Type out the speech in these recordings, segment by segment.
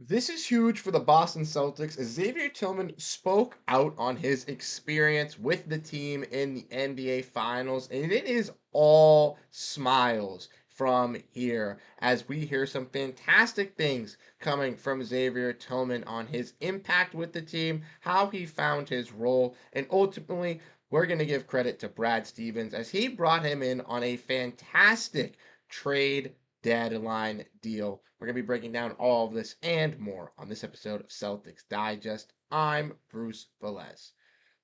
This is huge for the Boston Celtics as Xavier Tillman spoke out on his experience with the team in the NBA Finals, and it is all smiles from here as we hear some fantastic things coming from Xavier Tillman on his impact with the team, how he found his role, and ultimately, we're going to give credit to Brad Stevens as he brought him in on a fantastic trade deadline deal. We're going to be breaking down all of this and more on this episode of Celtics Digest. I'm Bruce Velez.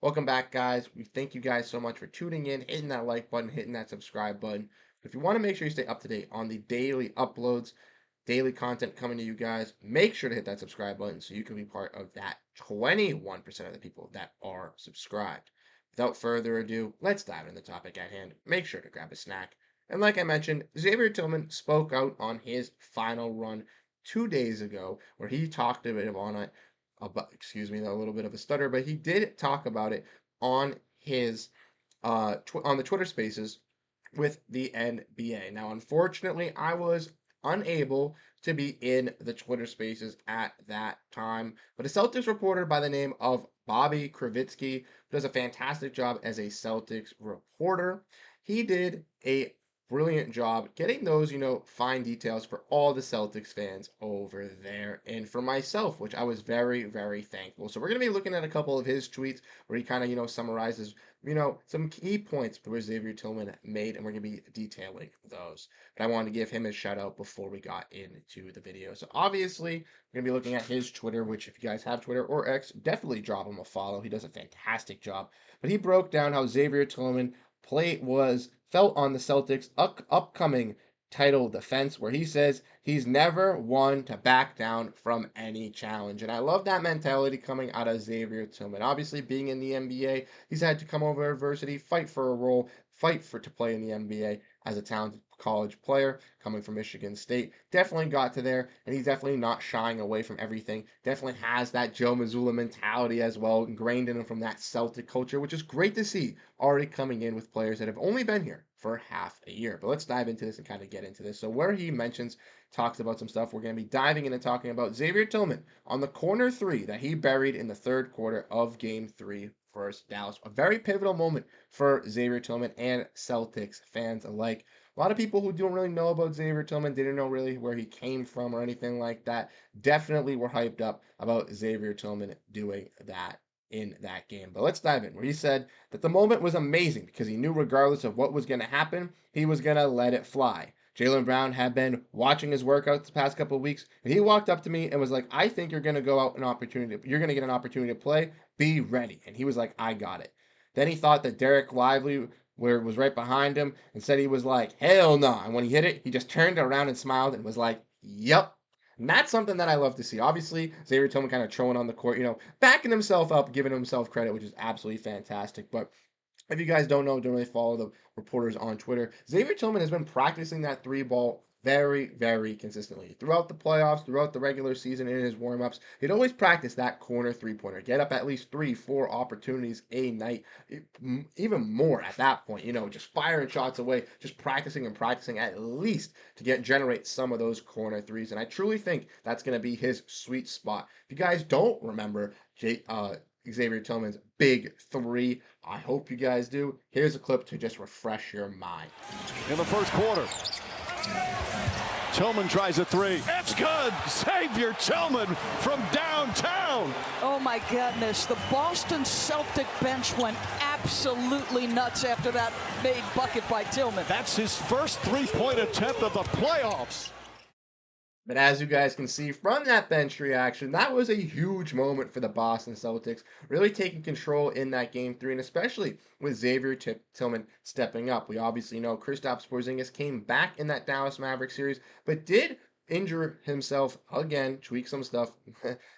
Welcome back, guys. We thank you guys so much for tuning in, hitting that like button, hitting that subscribe button. If you want to make sure you stay up to date on the daily uploads, daily content coming to you guys, make sure to hit that subscribe button so you can be part of that 21% of the people that are subscribed. Without further ado, let's dive into the topic at hand. Make sure to grab a snack, and like I mentioned, Xavier Tillman spoke out on his final run 2 days ago, where he talked a bit on it, about, excuse me, a little bit of a stutter, but he did talk about it on his on the Twitter Spaces with the NBA. Now, unfortunately, I was unable to be in the Twitter Spaces at that time, but a Celtics reporter by the name of Bobby Kravitsky, who does a fantastic job as a Celtics reporter, he did a brilliant job getting those, fine details for all the Celtics fans over there and for myself, which I was very, very thankful. So we're going to be looking at a couple of his tweets where he kind of, summarizes, some key points where Xavier Tillman made, and we're going to be detailing those. But I wanted to give him a shout out before we got into the video. So obviously, we're going to be looking at his Twitter, which if you guys have Twitter or X, definitely drop him a follow. He does a fantastic job. But he broke down how Xavier Tillman felt on the Celtics' upcoming title defense, where he says he's never one to back down from any challenge. And I love that mentality coming out of Xavier Tillman. Obviously, being in the NBA, he's had to come over adversity, fight for a role, fight for to play in the NBA as a talented college player coming from Michigan State. Definitely got to there, and he's definitely not shying away from everything. Definitely has that Joe Mazzulla mentality as well, ingrained in him from that Celtic culture, which is great to see already coming in with players that have only been here for half a year. But let's dive into this and kind of get into this. So where he talks about some stuff, we're going to be diving into talking about Xavier Tillman on the corner three that he buried in the third quarter of game three versus Dallas. A very pivotal moment for Xavier Tillman and Celtics fans alike. A lot of people who don't really know about Xavier Tillman, didn't know really where he came from or anything like that, definitely were hyped up about Xavier Tillman doing that in that game. But let's dive in, where he said that the moment was amazing because he knew regardless of what was going to happen, he was going to let it fly. Jaylen Brown had been watching his workouts the past couple of weeks, and he walked up to me and was like, I think you're going to go out an opportunity. You're going to get an opportunity to play. Be ready. And he was like, I got it. Then he thought that Derek Lively was right behind him and said he was like, hell no. And when he hit it, he just turned around and smiled and was like, yep. And that's something that I love to see. Obviously, Xavier Tillman kind of trolling on the court, backing himself up, giving himself credit, which is absolutely fantastic. But if you guys don't know, don't really follow the reporters on Twitter, Xavier Tillman has been practicing that three ball very, very consistently throughout the playoffs, throughout the regular season, in his warmups. He'd always practice that corner three-pointer, get up at least 3, 4 opportunities a night, even more at that point. Just firing shots away, just practicing and practicing at least to generate some of those corner threes. And I truly think that's going to be his sweet spot. If you guys don't remember Xavier Tillman's big three, I hope you guys do. Here's a clip to just refresh your mind. In the first quarter, Tillman tries a three. It's good. Xavier Tillman from downtown. Oh my goodness. The Boston Celtic bench went absolutely nuts after that made bucket by Tillman. That's his first three-point attempt of the playoffs. But as you guys can see from that bench reaction, that was a huge moment for the Boston Celtics, really taking control in that game three, and especially with Xavier Tillman stepping up. We obviously know Kristaps Porziņģis came back in that Dallas Mavericks series, but did injure himself again, tweak some stuff,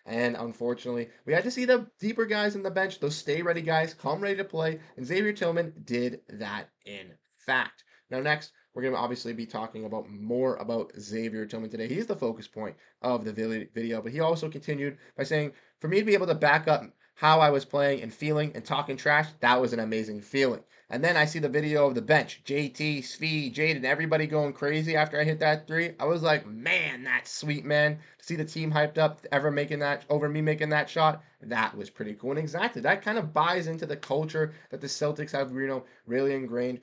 and unfortunately, we had to see the deeper guys in the bench, those stay-ready guys, come ready to play, and Xavier Tillman did that in fact. Now next, we're going to obviously be talking about more about Xavier Tillman today. He's the focus point of the video, but he also continued by saying, for me to be able to back up how I was playing and feeling and talking trash, that was an amazing feeling. And then I see the video of the bench, JT, Svi, Jaden, everybody going crazy after I hit that three. I was like, man, that's sweet, man. To see the team hyped up ever making that over me making that shot, that was pretty cool. And exactly, that kind of buys into the culture that the Celtics have, really ingrained.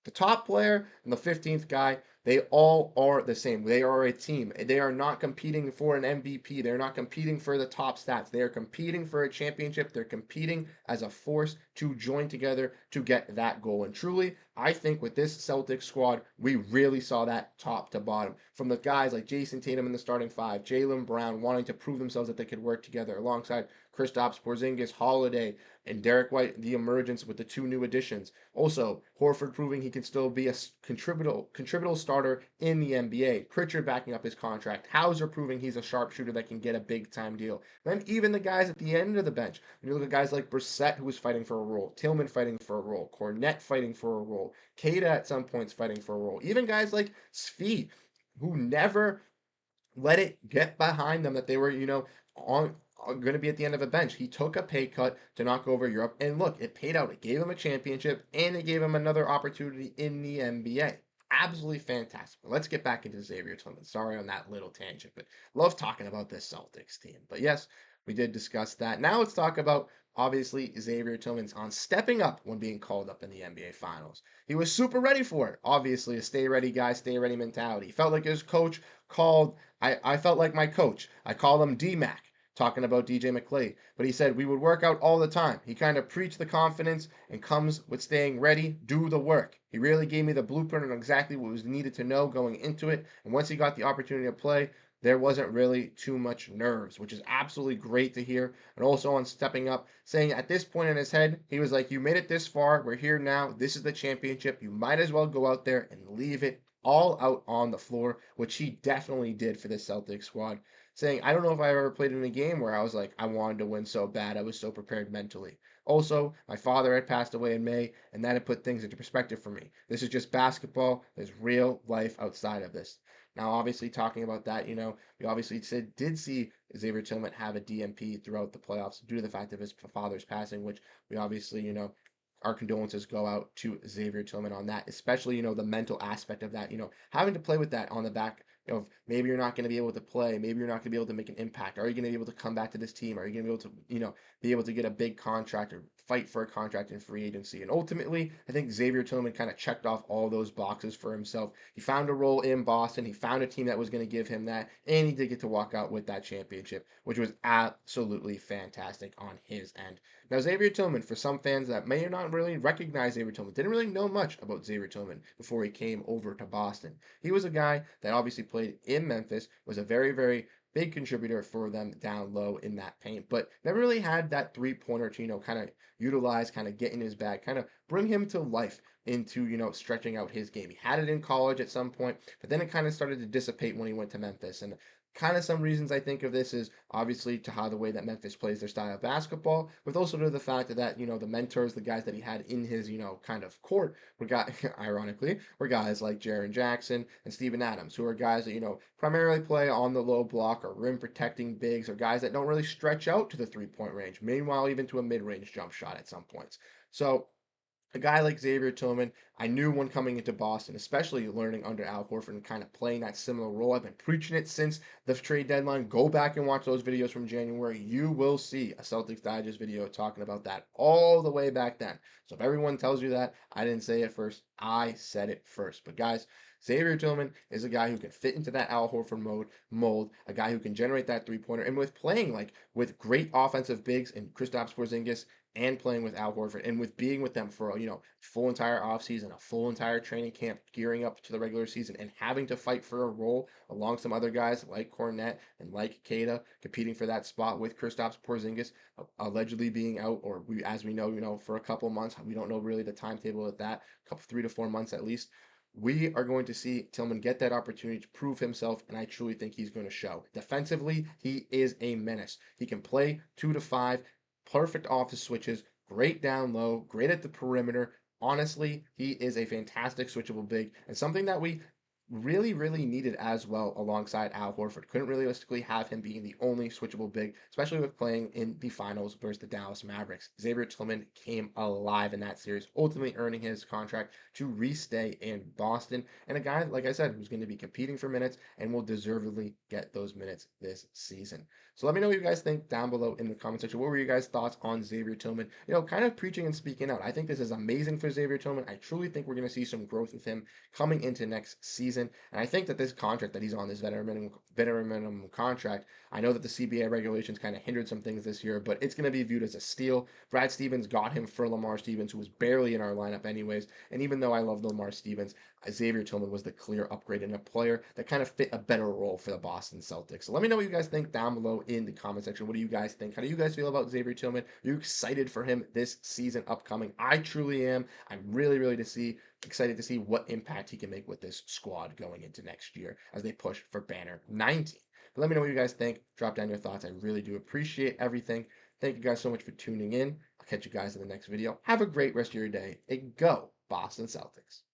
The top player and the 15th guy, they all are the same. They are a team. They are not competing for an MVP. They're not competing for the top stats. They are competing for a championship. They're competing as a force to join together to get that goal. And truly, I think with this Celtics squad, we really saw that top to bottom. From the guys like Jayson Tatum in the starting five, Jaylen Brown wanting to prove themselves that they could work together alongside Kristaps Porziņģis, Holiday, and Derrick White, the emergence with the two new additions. Also, Horford proving he can still be a contributor starter in the NBA. Pritchard backing up his contract. Hauser proving he's a sharpshooter that can get a big time deal. Then even the guys at the end of the bench. When you look at guys like Brissett, who was fighting for a role, Tillman fighting for a role, Cornette fighting for a role, Kada at some points fighting for a role. Even guys like Svi, who never let it get behind them that they were, on going to be at the end of a bench. He took a pay cut to not go over Europe, and look, it paid out. It gave him a championship, and it gave him another opportunity in the NBA. Absolutely fantastic. Let's get back into Xavier Tillman. Sorry on that little tangent, but love talking about this Celtics team. But yes, we did discuss that. Now let's talk about obviously Xavier Tillman's on stepping up when being called up in the NBA Finals. He was super ready for it. Obviously, a stay ready guy, stay ready mentality. He felt like his coach called. I felt like my coach. I call him D-Mac, talking about DJ McClay. But he said we would work out all the time. He kind of preached the confidence and comes with staying ready, do the work. He really gave me the blueprint on exactly what was needed to know going into it. And once he got the opportunity to play, there wasn't really too much nerves, which is absolutely great to hear. And also on stepping up, saying at this point in his head, he was like, you made it this far. We're here now. This is the championship. You might as well go out there and leave it all out on the floor, which he definitely did for the Celtics squad. Saying, I don't know if I ever played in a game where I was like, I wanted to win so bad. I was so prepared mentally. Also, my father had passed away in May, and that had put things into perspective for me. This is just basketball. There's real life outside of this. Now, obviously, talking about that, we obviously did see Xavier Tillman have a DMP throughout the playoffs due to the fact of his father's passing, which we obviously, our condolences go out to Xavier Tillman on that, especially, the mental aspect of that, having to play with that on the back of maybe you're not going to be able to play, maybe you're not going to be able to make an impact. Are you going to be able to come back to this team? Are you going to be able to, be able to get a big contract or fight for a contract in free agency? And ultimately, I think Xavier Tillman kind of checked off all those boxes for himself. He found a role in Boston. He found a team that was going to give him that, and he did get to walk out with that championship, which was absolutely fantastic on his end. Now, Xavier Tillman, for some fans that may not really recognize Xavier Tillman, didn't really know much about Xavier Tillman before he came over to Boston. He was a guy that obviously played in Memphis, was a very, very big contributor for them down low in that paint, but never really had that three-pointer to, kind of utilize, kind of get in his bag, kind of bring him to life into, stretching out his game. He had it in college at some point, but then it kind of started to dissipate when he went to Memphis. And kind of some reasons I think of this is obviously to how the way that Memphis plays their style of basketball, with also to the fact that, the mentors, the guys that he had in his, kind of court were guys, ironically, were guys like Jaren Jackson and Steven Adams, who are guys that, primarily play on the low block or rim protecting bigs or guys that don't really stretch out to the 3-point range, meanwhile, even to a mid-range jump shot at some points. So a guy like Xavier Tillman, I knew when coming into Boston, especially learning under Al Horford and kind of playing that similar role. I've been preaching it since the trade deadline. Go back and watch those videos from January. You will see a Celtics Digest video talking about that all the way back then. So if everyone tells you that, I didn't say it first. I said it first. But guys, Xavier Tillman is a guy who can fit into that Al Horford mold, a guy who can generate that three-pointer, and with playing like with great offensive bigs and Kristaps Porziņģis and playing with Al Horford and with being with them for full entire offseason, a full entire training camp, gearing up to the regular season, and having to fight for a role along some other guys like Cornette and like Kada, competing for that spot with Kristaps Porziņģis allegedly being out, or as we know, for a couple months. We don't know really the timetable at that, couple 3 to 4 months at least. We are going to see Tillman get that opportunity to prove himself, and I truly think he's going to show. Defensively, he is a menace. He can play 2 to 5, perfect off the switches, great down low, great at the perimeter. Honestly, he is a fantastic switchable big, and something that we really, really needed as well alongside Al Horford. Couldn't realistically have him being the only switchable big, especially with playing in the finals versus the Dallas Mavericks. Xavier Tillman came alive in that series, ultimately earning his contract to restay in Boston. And a guy, like I said, who's going to be competing for minutes and will deservedly get those minutes this season. So let me know what you guys think down below in the comment section. What were you guys' thoughts on Xavier Tillman? Kind of preaching and speaking out. I think this is amazing for Xavier Tillman. I truly think we're going to see some growth with him coming into next season. And I think that this contract that he's on, this veteran minimum contract, I know that the CBA regulations kind of hindered some things this year, but it's going to be viewed as a steal. Brad Stevens got him for Lamar Stevens, who was barely in our lineup anyways. And even though I love Lamar Stevens, Xavier Tillman was the clear upgrade and a player that kind of fit a better role for the Boston Celtics. So let me know what you guys think down below in the comment section. What do you guys think? How do you guys feel about Xavier Tillman? Are you excited for him this season upcoming? I truly am. I'm really, really excited to see what impact he can make with this squad going into next year as they push for banner 19. But let me know what you guys think. Drop down your thoughts. I really do appreciate everything. Thank you guys so much for tuning in. I'll catch you guys in the next video. Have a great rest of your day and go Boston Celtics.